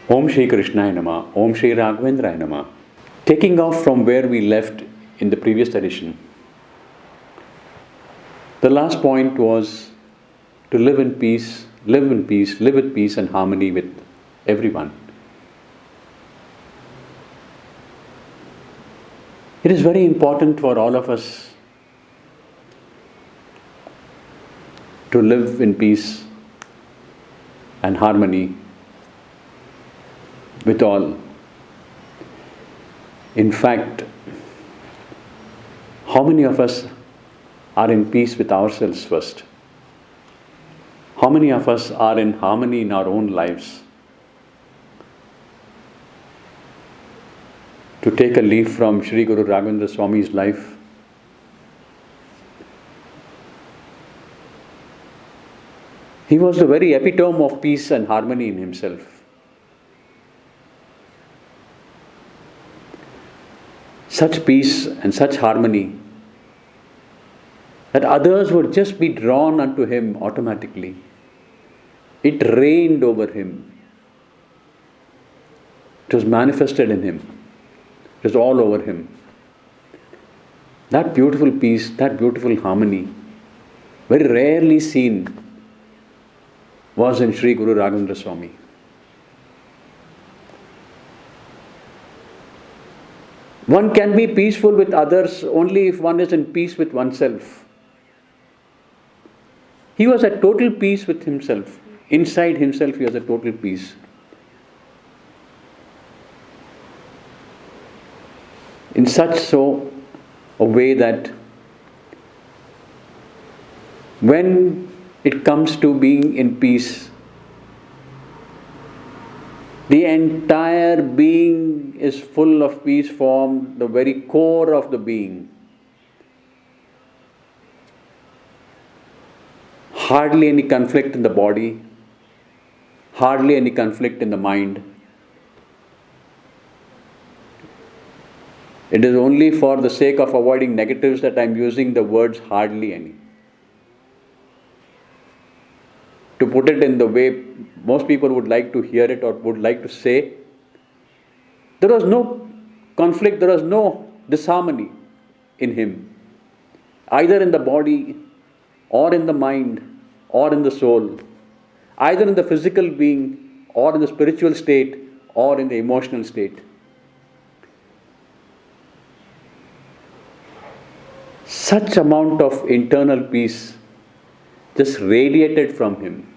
Om Shri Krishnaya Nama, Om Shri Raghavendra Nama. Taking off from where we left in the previous edition, the last point was to live in peace, live in peace, live with peace and harmony with everyone. It is very important for all of us to live in peace and harmony with all. In fact, how many of us are in peace with ourselves first? How many of us are in harmony in our own lives? To take a leaf from Sri Guru Raghavendra Swamy's life, he was the very epitome of peace and harmony in himself. Such peace and such harmony that others would just be drawn unto him automatically. It reigned over him. It was manifested in him. It was all over him. That beautiful peace, that beautiful harmony, very rarely seen, was in Sri Guru Raghavendra Swamy. One can be peaceful with others only if one is in peace with oneself. He was at total peace with himself. Inside himself, he was at total peace. In such so a way that when it comes to being in peace, the entire being is full of peace from the very core of the being. Hardly any conflict in the body, hardly any conflict in the mind. It is only for the sake of avoiding negatives that I am using the words hardly any. To put it in the way most people would like to hear it or would like to say, there was no conflict, there was no disharmony in him, either in the body or in the mind or in the soul, either in the physical being or in the spiritual state or in the emotional state. Such amount of internal peace just radiated from him.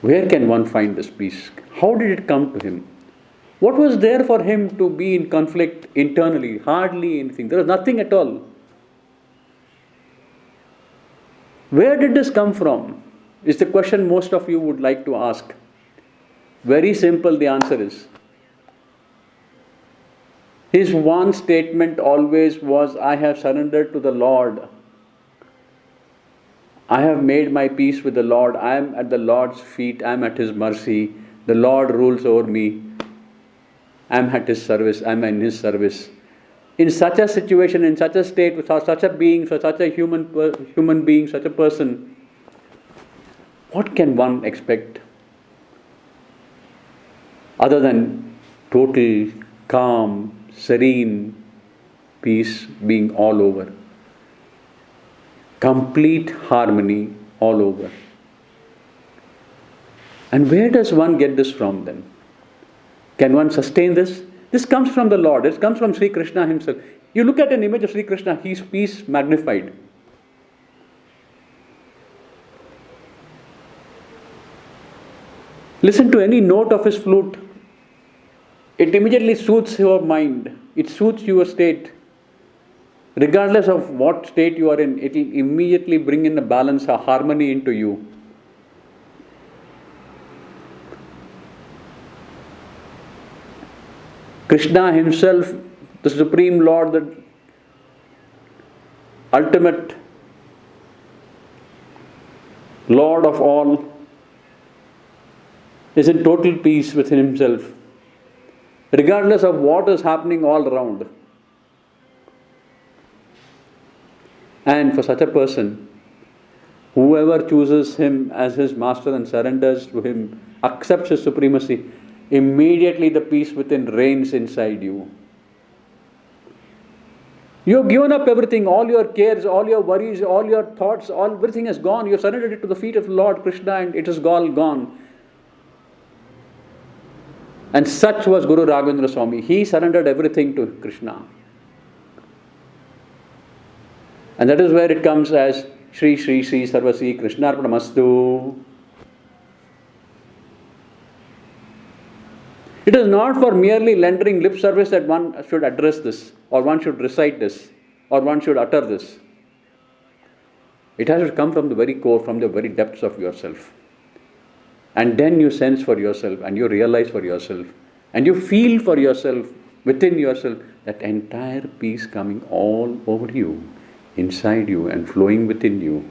Where can one find this peace? How did it come to him? What was there for him to be in conflict internally? Hardly anything. There was nothing at all. Where did this come from? Is the question most of you would like to ask. Very simple, the answer is. His one statement always was, I have surrendered to the Lord. I have made my peace with the Lord. I am at the Lord's feet. I am at His mercy. The Lord rules over me. I am at His service. I am in His service. In such a situation, in such a state, with such a being, for such a human being, such a person, what can one expect other than total, calm, serene peace being all over? Complete harmony all over. And where does one get this from then? Can one sustain this? This comes from the Lord. It comes from Sri Krishna himself. You look at an image of Sri Krishna, his peace magnified. Listen to any note of his flute. It immediately soothes your mind. It soothes your state. Regardless of what state you are in, it will immediately bring in a balance, a harmony into you. Krishna himself, the Supreme Lord, the ultimate Lord of all, is in total peace within himself, regardless of what is happening all around. And for such a person, Whoever chooses him as his master and surrenders to him, accepts his supremacy, immediately the peace within reigns inside you. You have given up everything, all your cares, all your worries, all your thoughts, everything has gone. You have surrendered it to the feet of Lord Krishna and it is all gone. And such was Guru Raghavendra Swamy. He surrendered everything to Krishna. And that is where it comes as Shri Shri Shri Sarvasi Krishnarpanamastu. It is not for merely lending lip service that one should address this, or one should recite this, or one should utter this. It has to come from the very core, from the very depths of yourself. And then you sense for yourself, and you realize for yourself, and you feel for yourself, within yourself, that entire peace coming all over you, inside you, and flowing within you.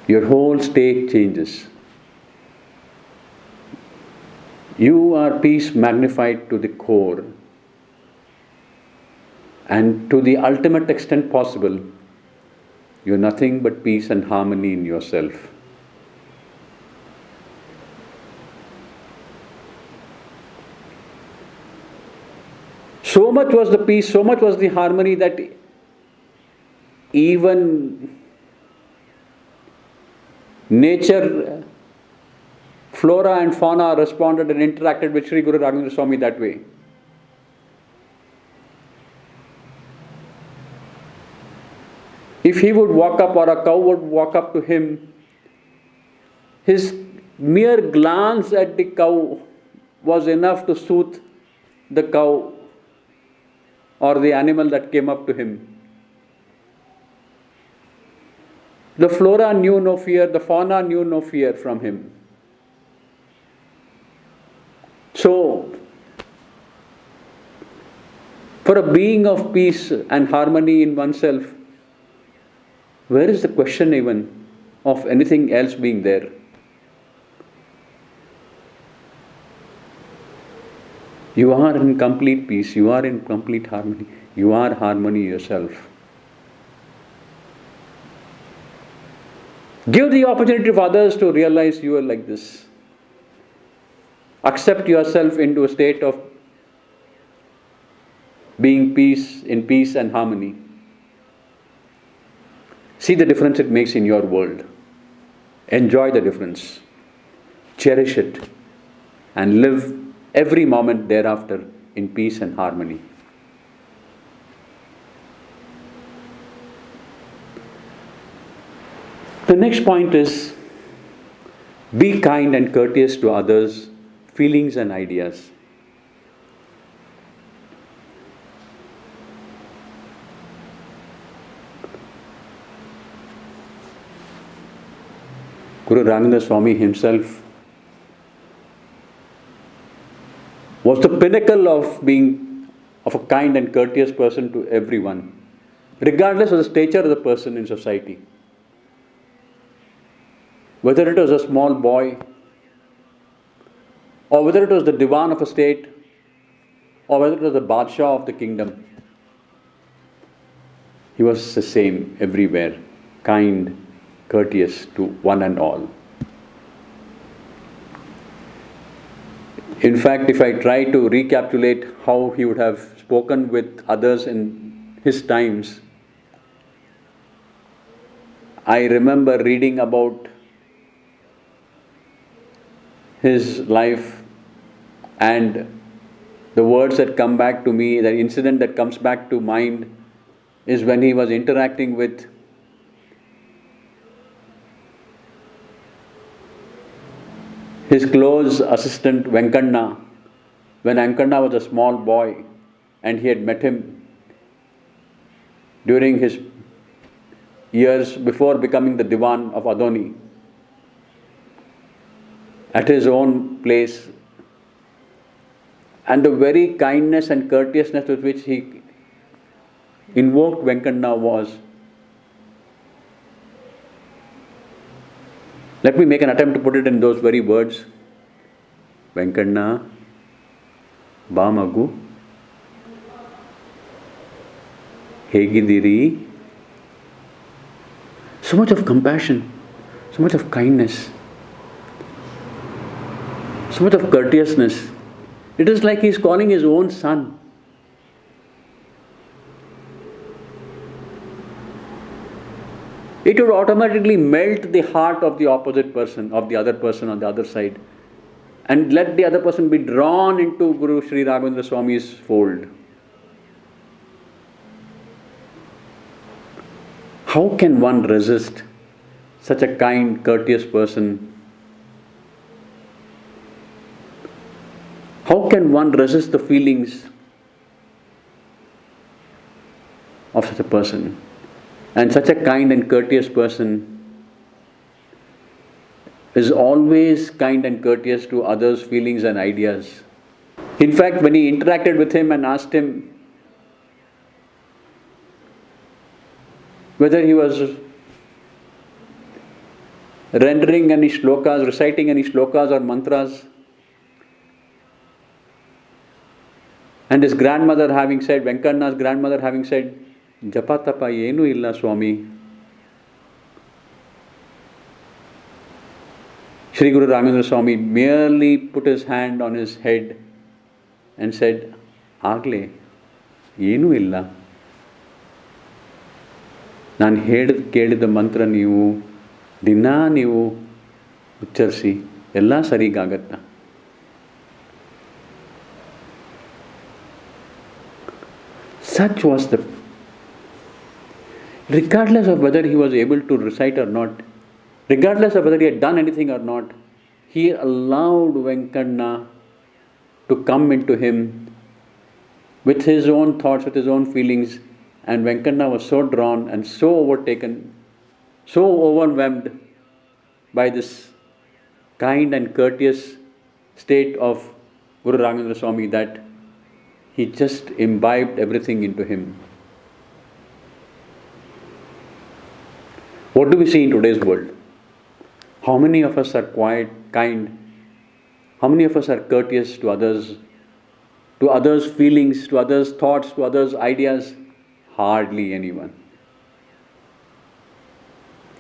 Your whole state changes. You are peace magnified to the core, and to the ultimate extent possible, you are nothing but peace and harmony in yourself. So much was the peace, so much was the harmony that even nature, flora and fauna responded and interacted with Sri Guru Raghavendra Swamy that way. If he would walk up, or a cow would walk up to him, his mere glance at the cow was enough to soothe the cow or the animal that came up to him. The flora knew no fear, the fauna knew no fear from him. So, for a being of peace and harmony in oneself, where is the question even of anything else being there? You are in complete peace, you are in complete harmony, you are harmony yourself. Give the opportunity of others to realize you are like this. Accept yourself into a state of being in peace and harmony. See the difference it makes in your world. Enjoy the difference. Cherish it. And live every moment thereafter in peace and harmony. The next point is, be kind and courteous to others' feelings and ideas. Guru Raghavendra Swamy himself was the pinnacle of being of a kind and courteous person to everyone, regardless of the stature of the person in society. Whether it was a small boy, or whether it was the Diwan of a state, or whether it was the Badshah of the kingdom, he was the same everywhere, kind, courteous to one and all. In fact, if I try to recapitulate how he would have spoken with others in his times, I remember reading about his life, and the words that come back to me, the incident that comes back to mind, is when he was interacting with his close assistant Venkanna, when Venkanna was a small boy and he had met him during his years before becoming the Diwan of Adoni, at his own place, and the very kindness and courteousness with which he invoked Venkanna was. Let me make an attempt to put it in those very words. Venkanna, Bamagu, Hegidiri, So much of compassion, so much of kindness, so much of courteousness. It is like he's calling his own son. It would automatically melt the heart of the opposite person, of the other person on the other side, and let the other person be drawn into Guru Sri Raghavendra Swamy's fold. How can one resist such a kind, courteous person? How can one resist the feelings of such a person? And such a kind and courteous person is always kind and courteous to others' feelings and ideas. In fact, when he interacted with him and asked him whether he was rendering any shlokas, reciting any shlokas or mantras, and his grandmother having said, Venkana's grandmother having said, Japa tapa yenu illa Swami. Sri Guru Raghavendra Swamy merely put his hand on his head and said, Agle, yenu illa. ನಾನು ಕೇಳಿದ ಮಂತ್ರ ನೀವು ದಿನ ನೀವು ಉಚ್ಚರಿಸಿ ಎಲ್ಲ ಸರಿಗಾಗತ್ತಾ? Such was the, regardless of whether he was able to recite or not, regardless of whether he had done anything or not, he allowed Venkana to come into him with his own thoughts, with his own feelings, and Venkana was so drawn and so overtaken, so overwhelmed by this kind and courteous state of Guru Raghavendra Swamy that he just imbibed everything into him. What do we see in today's world? How many of us are quiet, kind? How many of us are courteous to others' feelings, to others' thoughts, to others' ideas? Hardly anyone.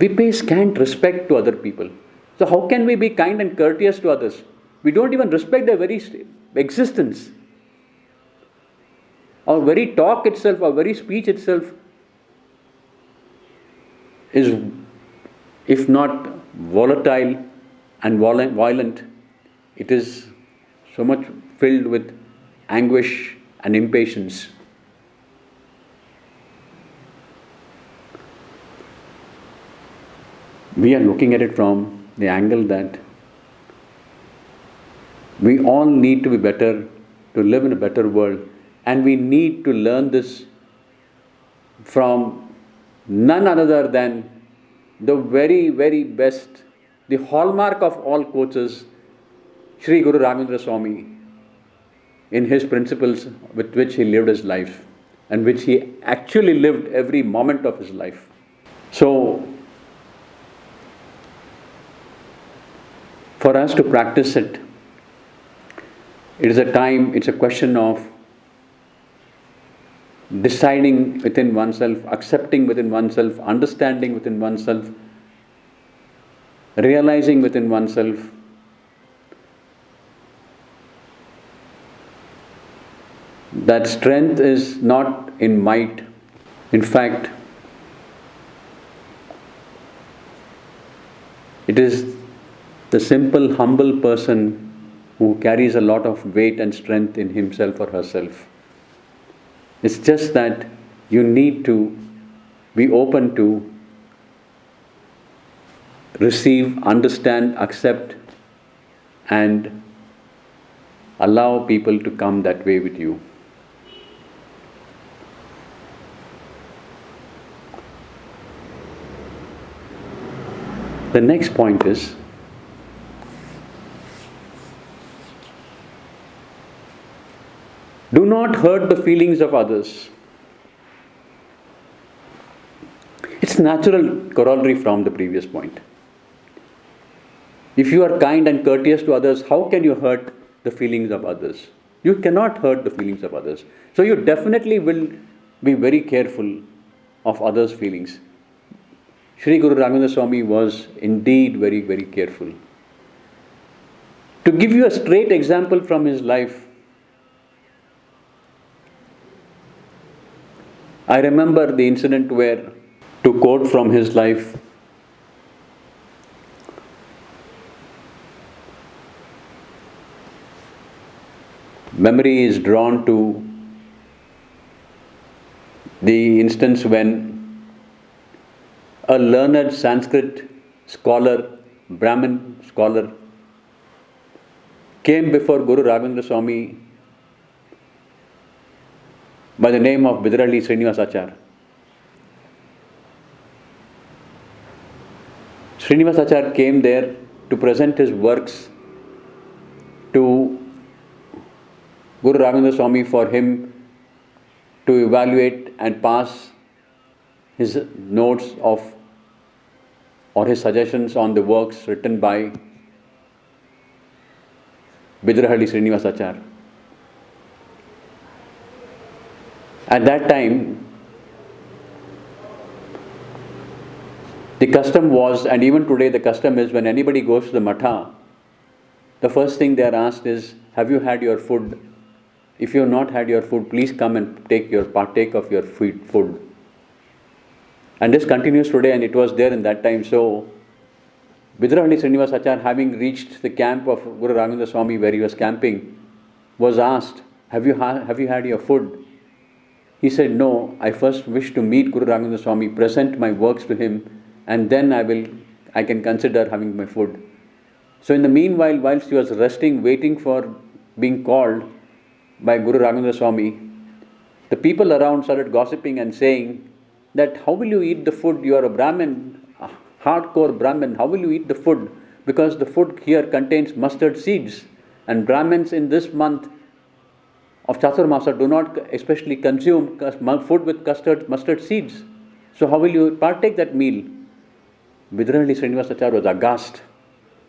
We pay scant respect to other people. So how can we be kind and courteous to others? We don't even respect their very existence. Our very talk itself, our very speech itself is, if not volatile and violent, it is so much filled with anguish and impatience. We are looking at it from the angle that we all need to be better, to live in a better world, and we need to learn this from none other than the very, very best, the hallmark of all coaches, Sri Guru Raghavendra Swamy, in his principles with which he lived his life and which he actually lived every moment of his life. So, for us to practice it, it is a time, it's a question of deciding within oneself, accepting within oneself, understanding within oneself, realizing within oneself that strength is not in might. In fact, it is the simple, humble person who carries a lot of weight and strength in himself or herself. It's just that you need to be open to receive, understand, accept, and allow people to come that way with you. The next point is, do not hurt the feelings of others. It's natural corollary from the previous point. If you are kind and courteous to others, how can you hurt the feelings of others? You cannot hurt the feelings of others. So you definitely will be very careful of others' feelings. Sri Guru Raghavendra Swamy was indeed very, very careful. To give you a straight example from his life, I remember the incident where, to quote from his life, memory is drawn to the instance when a learned Sanskrit scholar, Brahmin scholar, came before Guru Raghavendra Swamy by the name of Bidrali Srinivasachar. Srinivasachar came there to present his works to Guru Raghavendra Swamy for him to evaluate and pass his notes of or his suggestions on the works written by Bidrali Srinivasachar. At that time, the custom was, and even today the custom is, when anybody goes to the matha, the first thing they are asked is, have you had your food? If you have not had your food, please come and partake of your food. And this continues today, and it was there in that time. So, Bidrali Srinivasachar, having reached the camp of Guru Raghavendra Swamy where he was camping, was asked, have you had your food? He said, no, I first wish to meet Guru Raghavendra Swamy, present my works to him, and then I can consider having my food. So in the meanwhile, whilst he was resting, waiting for being called by Guru Raghavendra Swamy, the people around started gossiping and saying that how will you eat the food? You are a Brahmin, a hardcore Brahmin. How will you eat the food? Because the food here contains mustard seeds, and Brahmins in this month of Chaturmasa do not especially consume food with mustard seeds. So how will you partake that meal? Bidrali Srinivasachar was aghast.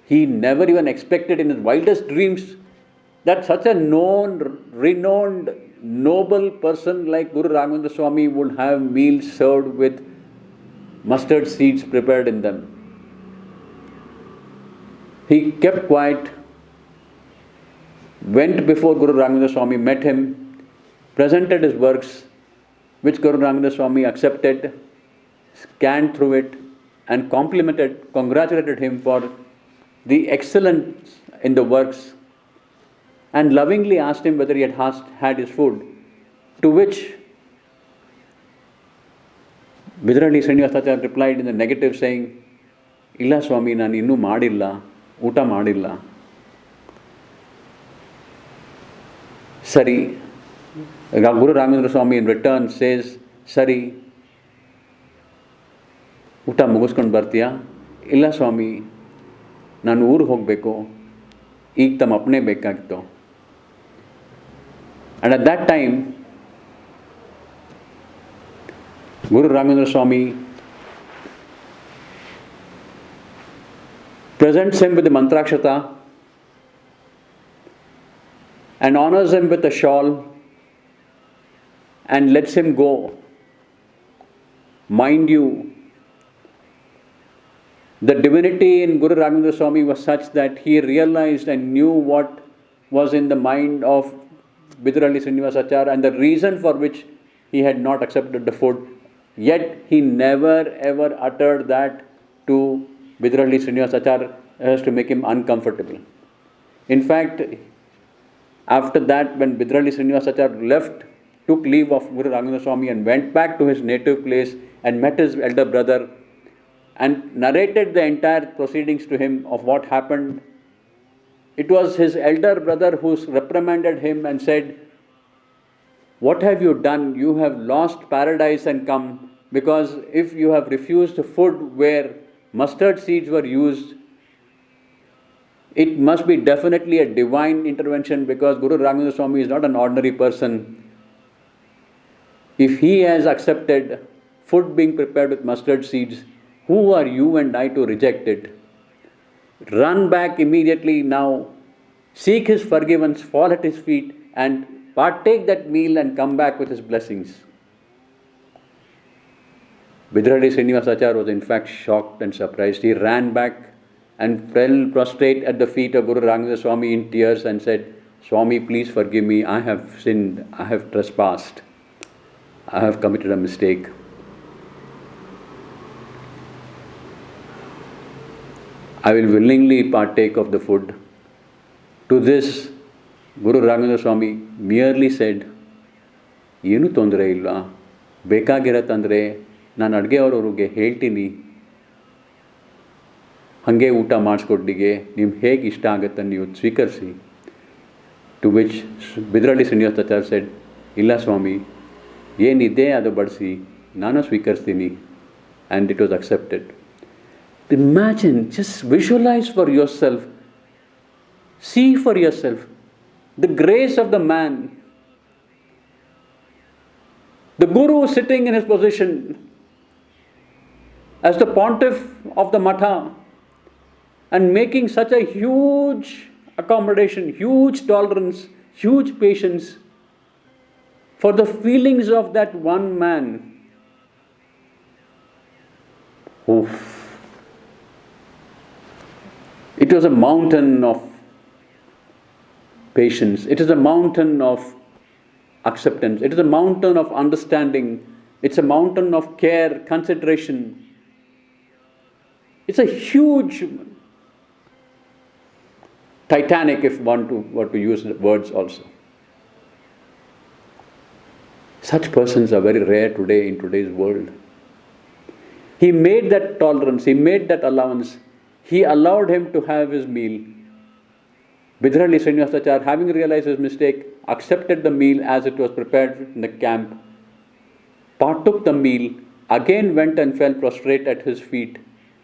He never even expected in his wildest dreams that such a known, renowned, noble person like Guru Raghavendra Swamy would have meals served with mustard seeds prepared in them. He kept quiet, went before Guru Raghavendra Swamy, met him, presented his works, which Guru Raghavendra Swamy accepted, scanned through it, and congratulated him for the excellence in the works, and lovingly asked him whether he had his food, to which Bidrali Srinivasachar replied in the negative, saying, Illa Swami, nanu innu madilla, uta madilla. Sari, Guru Raghavendra Swamy in return says, Sari, ಊಟ ಮುಗಿಸ್ಕೊಂಡು ಬರ್ತೀಯಾ? ಇಲ್ಲ ಸ್ವಾಮಿ, ನಾನು ಊರಿಗೆ ಹೋಗಬೇಕು, ಈಗ ತಮ್ಮ ಅಪ್ಪಣೆ ಬೇಕಾಗಿತ್ತು. And at that time, Guru Raghavendra Swamy presents him with the mantrakshata and honors him with a shawl and lets him go. Mind you, the divinity in Guru Raghavendra Swamy was such that he realized and knew what was in the mind of Bidrali Srinivasachar and the reason for which he had not accepted the food. Yet he never ever uttered that to Bidrali Srinivasachar as to make him uncomfortable. In fact, after that, when Bidrali Srinivasachar took leave of Guru Raghavendra Swamy and went back to his native place and met his elder brother and narrated the entire proceedings to him of what happened, it was his elder brother who reprimanded him and said, what have you done? You have lost paradise and come, because if you have refused food where mustard seeds were used, it must be definitely a divine intervention, because Guru Raghavendra Swamy is not an ordinary person. If he has accepted food being prepared with mustard seeds, who are you and I to reject it? Run back immediately now, seek his forgiveness, fall at his feet, and partake that meal and come back with his blessings. Vidrahadi Srinivasachar was in fact shocked and surprised. He ran back and fell prostrate at the feet of Guru Raghavendra Swamy in tears and said, Swami, please forgive me. I have sinned. I have trespassed. I have committed a mistake. I will willingly partake of the food. To this, Guru Raghavendra Swamy merely said, ಏನು ತೊಂದರೆ ಇಲ್ಲ, ಬೇಕಾಗಿರತ್ತಂದರೆ ನಾನು ಅಡುಗೆಯವರವ್ರಿಗೆ ಹೇಳ್ತೀನಿ, ಹಾಗೆ ಊಟ ಮಾಡಿಸ್ಕೊಟ್ಟಿಗೆ ನಿಮ್ಗೆ ಹೇಗೆ ಇಷ್ಟ ಆಗುತ್ತೆ ನೀವು ಸ್ವೀಕರಿಸಿ. To which Bidralli Srinivasacharya said, ಇಲ್ಲ ಸ್ವಾಮಿ, ಏನಿದೆ ಅದು ಬಡಿಸಿ ನಾನು ಸ್ವೀಕರಿಸ್ತೀನಿ. And it was accepted. Imagine, just visualize for yourself, see for yourself the grace of the man. The Guru sitting in his position as the pontiff of the Matha and making such a huge accommodation, huge tolerance, huge patience for the feelings of that one man. Oof. It was a mountain of patience. It is a mountain of acceptance. It is a mountain of understanding. It's a mountain of care, consideration. It's a huge Titanic, if one were to use the words also. Such persons are very rare today in today's world. He made that tolerance. He made that allowance. He allowed him to have his meal. Vidrahadi Srinivasachar, having realized his mistake, accepted the meal as it was prepared in the camp, partook the meal, again went and fell prostrate at his feet,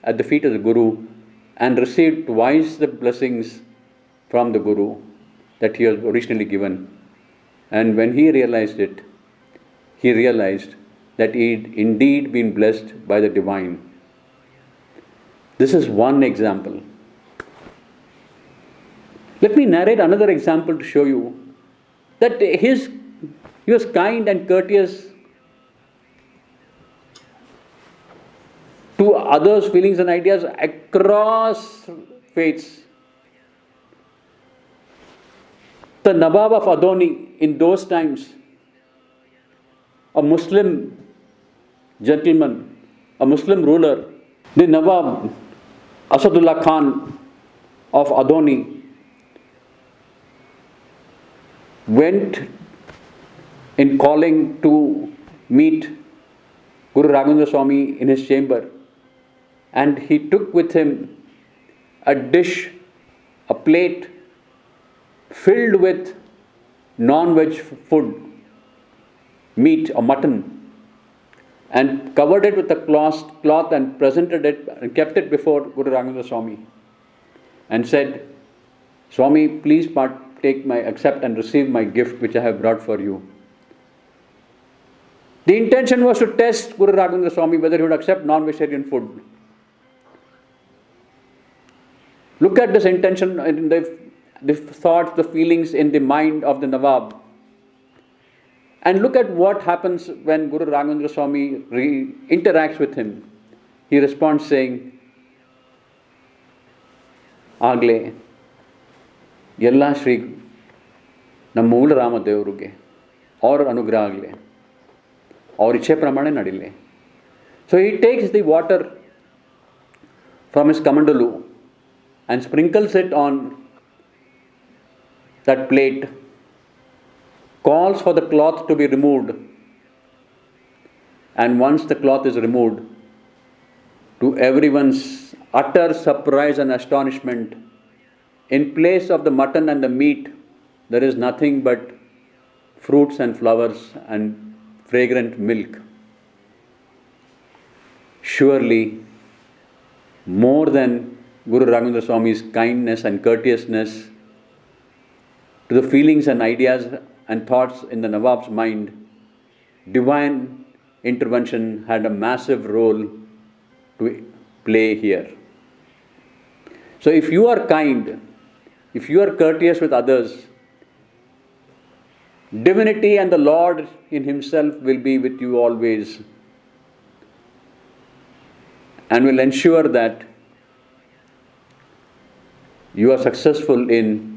at the feet of the Guru, and received twice the blessings from the Guru that he was originally given. And when he realized it, he realized that he had indeed been blessed by the divine. This is one example. Let me narrate another example to show you that he was kind and courteous to others' feelings and ideas across faiths. The Nawab of Adoni in those times, a Muslim gentleman, a Muslim ruler, the Nawab Asadullah Khan of Adoni went in calling to meet Guru Raghavendra Swamy in his chamber, and he took with him a dish, a plate filled with non-veg food, meat or mutton, and covered it with a cloth and presented it and kept it before Guru Raghavendra Swamy and said, Swami, please accept and receive my gift which I have brought for you. The intention was to test Guru Raghavendra Swamy whether he would accept non-vegetarian food. Look at this intention in the thoughts, the feelings in the mind of the Nawab. And look at what happens when Guru Raghavendra Swamy interacts with him. He responds saying, Agle, Yalla Shri Nammula Ramadevuruge, or Anugrah Agle, or Iche Pramane Nadile. So he takes the water from his kamandalu and sprinkles it on that plate, calls for the cloth to be removed, and once the cloth is removed, to everyone's utter surprise and astonishment, in place of the mutton and the meat, there is nothing but fruits and flowers and fragrant milk. Surely, more than Guru Raghavendra Swamy's kindness and courteousness to the feelings and ideas and thoughts in the Nawab's mind, divine intervention had a massive role to play here. So if you are kind, if you are courteous with others, divinity and the Lord in Himself will be with you always. and will ensure that you are successful in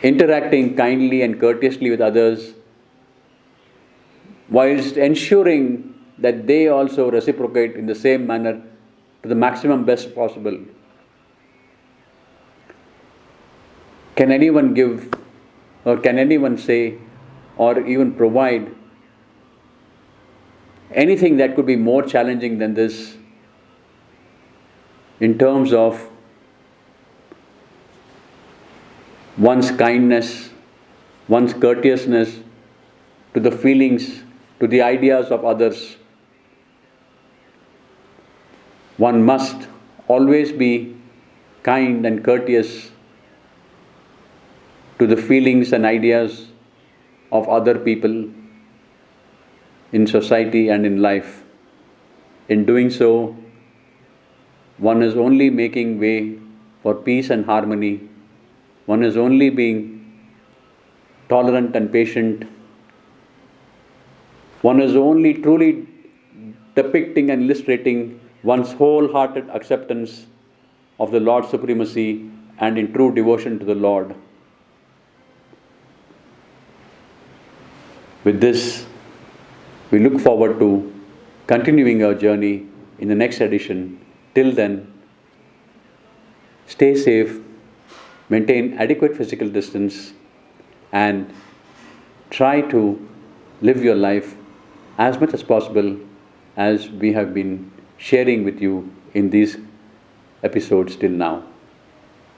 interacting kindly and courteously with others, whilst ensuring that they also reciprocate in the same manner to the maximum best possible. Can anyone give, or can anyone say, or even provide anything that could be more challenging than this in terms of one's kindness, one's courteousness to the feelings, to the ideas of others? One must always be kind and courteous to the feelings and ideas of other people in society and in life. In doing so, one is only making way for peace and harmony. One is only being tolerant and patient. One is only truly depicting and illustrating one's wholehearted acceptance of the Lord's supremacy and in true devotion to the Lord. With this, we look forward to continuing our journey in the next edition. Till then, stay safe, maintain adequate physical distance, and try to live your life as much as possible as we have been sharing with you in these episodes till now.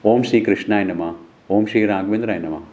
Om Shri Krishnaya Namah. Om Shri Raghavendra Namah.